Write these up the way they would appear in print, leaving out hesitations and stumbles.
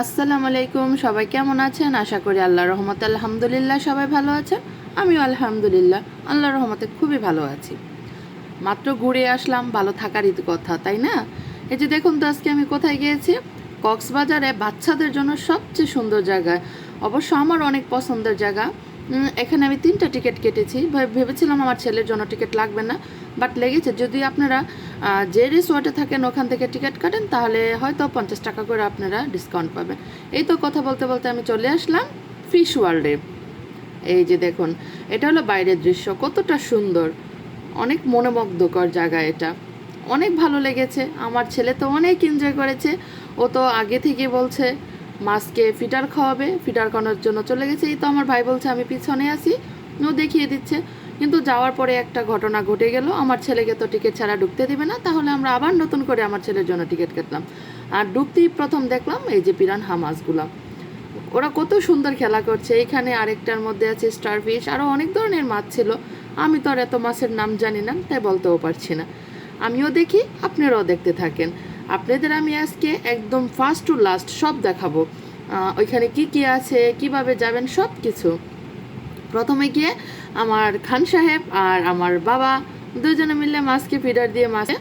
আসসালামু আলাইকুম, সবাই কেমন আছেন? আশা করি আল্লাহর রহমতে আলহামদুলিল্লাহ সবাই ভালো আছেন। আমিও আলহামদুলিল্লাহ আল্লাহর রহমতে খুবই ভালো আছি। মাত্র ঘুরে আসলাম, ভালো থাকারই তো কথা, তাই না? এই যে দেখুন তো আজকে আমি কোথায় গিয়েছি। কক্সবাজারে বাচ্চাদের জন্য সবচেয়ে সুন্দর জায়গা, অবশ্য আমার অনেক পছন্দের জায়গা। এখানে আমি 3টা টিকিট কেটেছি। ভেবেছিলাম আমার ছেলের জন্য টিকিট লাগবে না, বাট লেগেছে। যদি আপনারা যে রিসোর্টে থাকেন ওখান থেকে টিকিট কাটেন তাহলে হয়তো 50 টাকা করে আপনারা ডিসকাউন্ট পাবেন। এই তো কথা বলতে বলতে আমি চলে আসলাম ফিশ ওয়ার্ল্ডে। এই যে দেখুন, এটা হলো বাইরের দৃশ্য, কতটা সুন্দর, অনেক মনোমুগ্ধকর জায়গা এটা। অনেক ভালো লেগেছে, আমার ছেলে তো অনেক এনজয় করেছে। ও তো আগে থেকে বলছে মাছকে ফিটার খাওয়াবে, ফিটার খাওয়ানোর জন্য চলে গেছে। এই তো আমার ভাই বলছে আমি পিছনে আছি, ও দেখিয়ে দিচ্ছে। কিন্তু যাওয়ার পরে একটা ঘটনা ঘটে গেল, আমার ছেলেকে তো টিকিট ছাড়া ঢুকতে দিবে না, তাহলে আমরা আবার নতুন করে আমার ছেলের জন্য টিকিট কাটলাম। আর ঢুকতেই প্রথম দেখলাম এই যে পিরানহা মাছগুলো, ওরা কত সুন্দর খেলা করছে। এইখানে আরেকটার মধ্যে আছে স্টারফিশ, আরও অনেক ধরনের মাছ ছিল। আমি তো আর এত মাছের নাম জানি না, তাই বলতেও পারছি না। আমিও দেখি, আপনারাও দেখতে থাকেন। আপনাদের আমি আজকে একদম ফার্স্ট টু লাস্ট সব দেখাবো। ওইখানে কি কি আছে, কিভাবে যাবেন, সব কিছু। প্রথমে গিয়ে আমার খান সাহেব আর আমার বাবা দুজনে মিলে মাছকে ফিডার দিয়ে মাছে,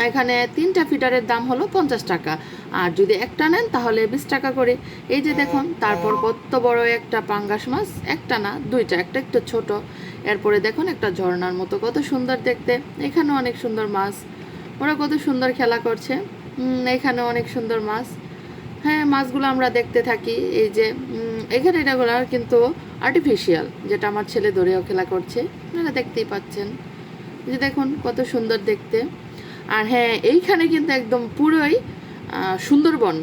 এখানে 3টা ফিডারের দাম হলো 50 টাকা, আর যদি একটা নেন তাহলে 20 টাকা করে। এই যে দেখুন, তারপর কত বড় একটা পাঙ্গাস মাছ, একটা না দুইটা, একটা একটু ছোট। এরপরে দেখুন একটা ঝর্ণার মতো, কত সুন্দর দেখতে। এখানে অনেক সুন্দর মাছ, ওরা কত সুন্দর খেলা করছে। এখানে অনেক সুন্দর মাছ। হ্যাঁ, মাছগুলো আমরা দেখতে থাকি। এই যে এখানে এটাগুলো কিন্তু আর্টিফিশিয়াল, যেটা আমার ছেলে ধরেও খেলা করছে, আপনারা দেখতেই পাচ্ছেন। যে দেখুন কত সুন্দর দেখতে। আর হ্যাঁ, এইখানে কিন্তু একদম পুরোই সুন্দরবন।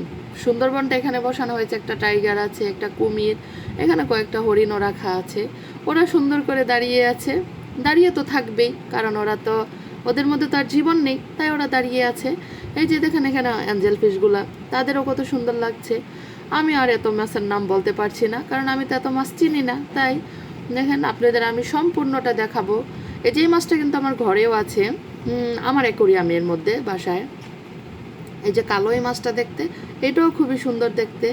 সুন্দরবনটা এখানে বসানো হয়েছে, একটা টাইগার আছে, একটা কুমির, এখানে কয়েকটা হরিণও রাখা আছে। ওরা সুন্দর করে দাঁড়িয়ে আছে, দাঁড়িয়ে তো থাকবেই, কারণ ওরা তো, ওদের মধ্যে তো আর জীবন নেই, তাই ওরা দাঁড়িয়ে আছে। এই যে দেখেন এখানে অ্যাঞ্জেল ফিশগুলা, তাদেরও কত সুন্দর লাগছে। আমি আর এত মাছের নাম বলতে পারছি না, কারণ আমি তো এত মাছ চিনি না, তাই দেখেন আপনাদের আমি সম্পূর্ণটা দেখাবো। এই যে মাছটা কিন্তু আমার ঘরেও আছে, আমার অ্যাকোরিয়ামের মধ্যে বাসায়। এই যে কালো এই মাছটা দেখতে, এটাও খুবই সুন্দর দেখতে।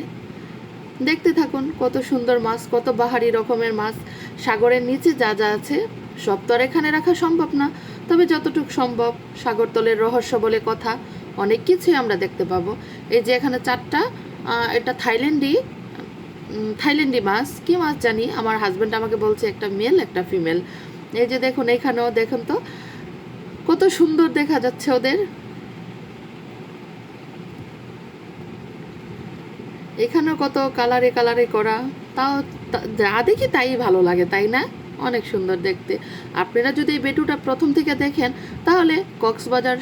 দেখতে থাকুন, কত সুন্দর মাছ, কত বাহারি রকমের মাছ। সাগরের নিচে যা যা আছে সব তো আর এখানে রাখা সম্ভব না, তবে যতটুকু সম্ভব, সাগরতলের রহস্য বলে কথা, অনেক কিছুই আমরা দেখতে পাবো। এই যে এখানে 4টা, এটা থাইল্যান্ডি মাছ, কি মাছ জানি, আমার হাজব্যান্ড আমাকে বলছে একটা মেল একটা ফিমেল। এই যে দেখুন, এখানেও দেখুন তো কত সুন্দর দেখা যাচ্ছে ওদের। এখানেও কত কালারে কালারে করা, তাও যা দেখি তাই ভালো লাগে, তাই না? অনেক সুন্দর দেখতে। আপনারা যদি এই বেটুটা প্রথম থেকে দেখেন তাহলে কক্সবাজার,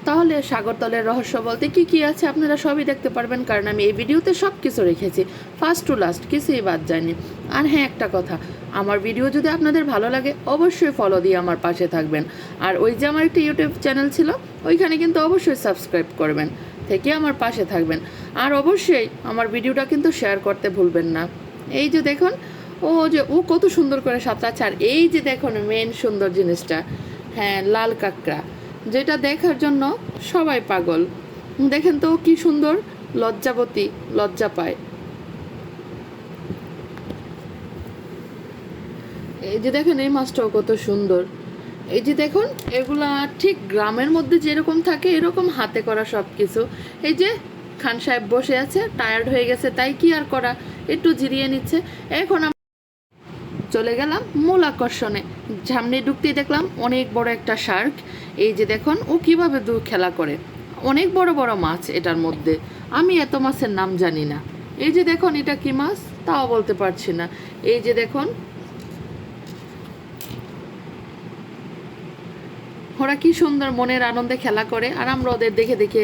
তাহলে সাগরতলের রহস্য বলতে কি কি আছে আপনারা সবই দেখতে পারবেন, কারণ আমি এই ভিডিওতে সব কিছু রেখেছি, ফার্স্ট টু লাস্ট কিছুই বাদ যায়নি। আর হ্যাঁ, একটা কথা, আমার ভিডিও যদি আপনাদের ভালো লাগে অবশ্যই ফলো দিয়ে আমার পাশে থাকবেন। আর ওই যে আমার একটা ইউটিউব চ্যানেল ছিল, ওইখানে কিন্তু অবশ্যই সাবস্ক্রাইব করবেন, থেকে আমার পাশে থাকবেন। আর অবশ্যই আমার ভিডিওটা কিন্তু শেয়ার করতে ভুলবেন না। এই যে দেখুন, ও কত সুন্দর করে সাঁতরাচ্ছে। আর এই যে দেখুন মেন সুন্দর জিনিসটা, হ্যাঁ, লাল কাঁকড়া, যেটা দেখার জন্য সবাই পাগল। দেখেন তো কি সুন্দর, লজ্জাবতী, লজ্জা পায়। এই যে দেখেন এই মাছটাও কত সুন্দর। এই যে দেখুন, এগুলা ঠিক গ্রামের মধ্যে যেরকম থাকে এরকম হাতে করা সব কিছু। এই যে খান সাহেব বসে আছে, টায়ার্ড হয়ে গেছে, তাই কি আর করা, একটু জিরিয়ে নিচ্ছে। এখন চলে গেলাম মূল আকর্ষণে। সামনে ঢুকতেই দেখলাম অনেক বড় একটা শার্ক। এই যে দেখুন ও কিভাবে খেলা করে, অনেক বড় বড় মাছ এটার মধ্যে। আমি এত মাছের নাম জানি না। এই যে দেখুন এটা কি মাছ তাও বলতে পারছি না। এই যে দেখুন ওরা কি সুন্দর মনের আনন্দে খেলা করে, আর আমরা ওদের দেখে দেখে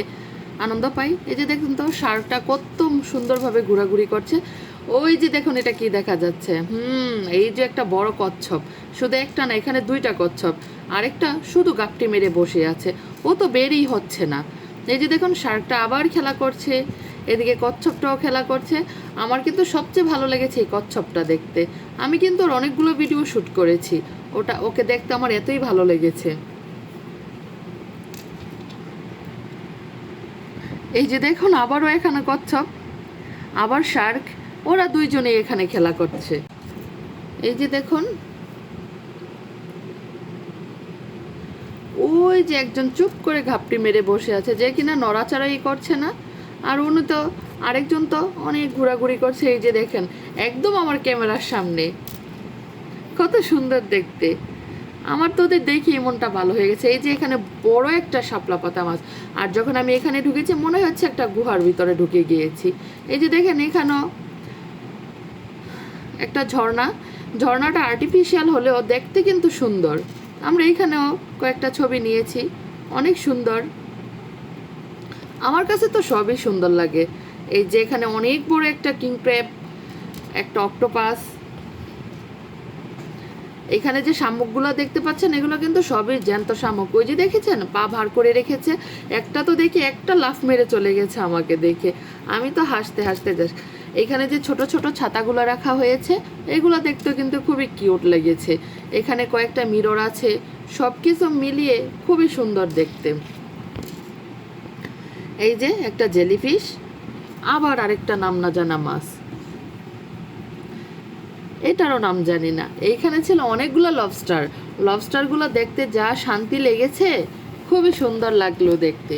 আনন্দ পাই। এই যে দেখুন তো শার্কটা কত সুন্দরভাবে ঘোরাঘুরি করছে। ওই যে দেখুন এটা কি দেখা যাচ্ছে, এই যে একটা বড় কচ্ছপ, শুধু একটা না, এখানে 2টা কচ্ছপ, আরেকটা শুধু গাপটি মেরে বসে আছে, ও তো বেরই হচ্ছে না। এই যে দেখুন শার্কটা আবার খেলা করছে, এদিকে কচ্ছপটাও খেলা করছে। আমার কিন্তু সবচেয়ে ভালো লেগেছে এই কচ্ছপটা দেখতে। আমি কিন্তু ওর অনেকগুলো ভিডিও শ্যুট করেছি, ওকে দেখতে আমার এতই ভালো লেগেছে। এই যে দেখুন আবারও এখানে কচ্ছপ, আবার শার্ক, ওরা দুইজনেই এখানে খেলা করছে। এই যে দেখুন, ওই যে একজন চুপ করে ঘাপটি মেরে বসে আছে, যে কিনা নড়াচড়াই করছে না। আর উনি তো, আরেকজন তো অনেক ঘোরাঘুরি করছে। এই যে দেখেন, একদম আমার ক্যামেরার সামনে, কত সুন্দর দেখতে। আমার তো ওদের দেখি মনটা ভালো হয়ে গেছে। এই যে এখানে বড় একটা শাপলা পাতা মাছ, আর যখন আমি এখানে ঢুকেছি মনে হচ্ছে একটা গুহার ভিতরে ঢুকে গিয়েছি। এই যে দেখেন, এখানেও একটা ঝর্ণা, ঝর্ণাটা আর্টিফিশিয়াল হলেও দেখতে কিন্তু সুন্দর। আমরা এইখানেও কয়েকটা ছবি নিয়েছি, অনেক সুন্দর। আমার কাছে তো সবই সুন্দর লাগে। এই যে এখানে অনেক বড় একটা কিং ক্র্যাব, একটা অক্টোপাস। এখানে যে শামুকগুলো দেখতে পাচ্ছেন, এগুলো কিন্তু সবই জ্যান্ত শামুক। ওই যে দেখেছেন, পা ভার করে রেখেছে। একটা তো দেখি একটা লাফ মেরে চলে গেছে আমাকে দেখে, আমি তো হাসতে হাসতে যাস। এখানে যে ছোট ছোট ছাতাগুলো রাখা হয়েছে, এগুলো দেখতে কিন্তু খুবই কিউট লেগেছে। এখানে কয়েকটা মিরর আছে, সব কিছু মিলিয়ে খুবই সুন্দর দেখতে। এই যে একটা জেলিফিশ, আবার আরেকটা নাম না জানা মাছ, এটারও নাম জানি না। এইখানে ছিল অনেকগুলো লবস্টার, লবস্টারগুলো দেখতে যা শান্তি লেগেছে, খুবই সুন্দর লাগলো দেখতে।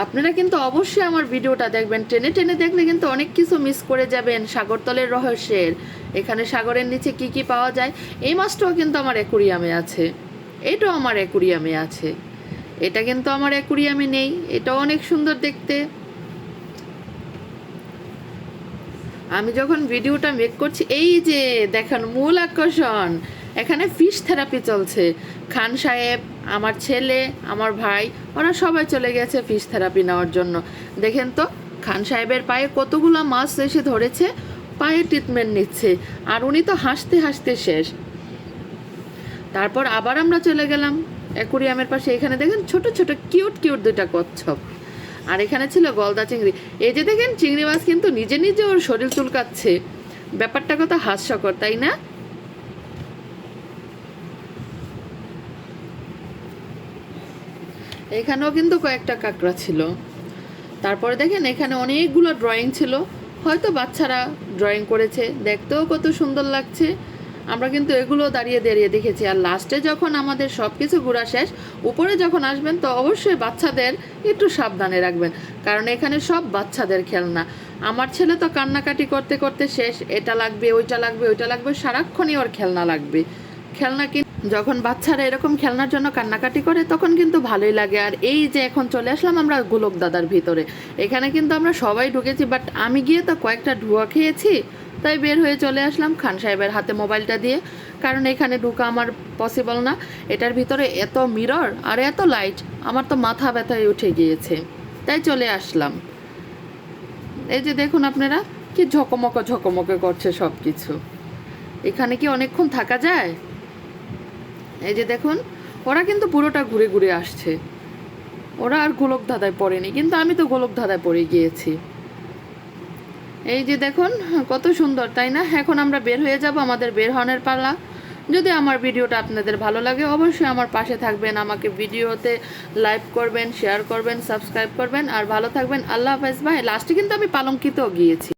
আপনারা কিন্তু অবশ্যই আমার ভিডিওটা দেখবেন, টেনে টেনে দেখলে কিন্তু অনেক কিছু মিস করে যাবেন সাগরতলের রহস্যের। এখানে সাগরের নিচে কি কি পাওয়া যায়, এই মাছটাও কিন্তু আমার অ্যাকুরিয়ামে আছে, এটাও আমার অ্যাকুরিয়ামে আছে। এটা কিন্তু আমার অ্যাকুরিয়ামে নেই, এটাও অনেক সুন্দর দেখতে। আমি যখন ভিডিওটা মেক করছি, এই যে দেখেন মূল আকর্ষণ, এখানে ফিশ থেরাপি চলছে। খান সাহেব, আমার ছেলে, আমার ভাই, ওরা সবাই চলে গেছে ফিশ থেরাপি নেওয়ার জন্য। দেখেন তো, খান সাহেবের পায়ে কতগুলো মাছ এসে ধরেছে, পায়ে ট্রিটমেন্ট নিচ্ছে, আর উনি তো হাসতে হাসতে শেষ। তারপর আবার আমরা চলে গেলাম অ্যাকুরিয়ামের পাশে। এখানে দেখেন ছোট ছোট কিউট কিউট দুটা কচ্ছপ, আর এখানে ছিল গলদা চিংড়ি। এই যে দেখেন, চিংড়ি মাছ কিন্তু নিজে নিজে ওর শরীর চুলকাচ্ছে, ব্যাপারটা কত হাস্যকর, তাই না? এখানেও কিন্তু কয়েকটা কাঁকড়া ছিল। তারপরে দেখেন, এখানে অনেকগুলো ড্রয়িং ছিল, হয়তো বাচ্চারা ড্রয়িং করেছে, দেখতেও কত সুন্দর লাগছে। আমরা কিন্তু এগুলো দাঁড়িয়ে দাঁড়িয়ে দেখেছি। আর লাস্টে যখন আমাদের সব কিছু ঘোরা শেষ, উপরে যখন আসবেন, তো অবশ্যই বাচ্চাদের একটু সাবধানে রাখবেন, কারণ এখানে সব বাচ্চাদের খেলনা। আমার ছেলে তো কান্নাকাটি করতে করতে শেষ, এটা লাগবে, ওইটা লাগবে, ওইটা লাগবে, সারাক্ষণই ওর খেলনা লাগবে। খেলনা যখন বাচ্চারা এরকম খেলনার জন্য কান্নাকাটি করে, তখন কিন্তু ভালোই লাগে। আর এই যে এখন চলে আসলাম আমরা গোলক দাদার ভিতরে। এখানে কিন্তু আমরা সবাই ঢুকেছি, বাট আমি গিয়ে তো কয়েকটা ধোঁয়া খেয়েছি, তাই বের হয়ে চলে আসলাম খান সাহেবের হাতে মোবাইলটা দিয়ে, কারণ এখানে ঢোকা আমার পসিবল না। এটার ভিতরে এত মিরর আর এত লাইট, আমার তো মাথা ব্যথায় উঠে গিয়েছে, তাই চলে আসলাম। এই যে দেখুন আপনারা, কি ঝকমকে ঝকমকে করছে সব কিছু। এখানে কি অনেকক্ষণ থাকা যায়? এই যে দেখুন, ওরা কিন্তু পুরোটা ঘুরে ঘুরে আসছে, ওরা আর গোলক ধাঁধায় পড়েনি, কিন্তু আমি তো গোলক ধাঁধায় পড়ে গিয়েছি। এই যে দেখুন, কত সুন্দর, তাই না? এখন আমরা বের হয়ে যাব, আমাদের বের হওয়ার পালা। যদি আমার ভিডিওটা আপনাদের ভালো লাগে, অবশ্যই আমার পাশে থাকবেন, আমাকে ভিডিওতে লাইক করবেন, শেয়ার করবেন, সাবস্ক্রাইব করবেন, আর ভালো থাকবেন। আল্লাহ হাফেজ ভাই। লাস্টে কিন্তু আমি পালঙ্কিতেও গিয়েছি।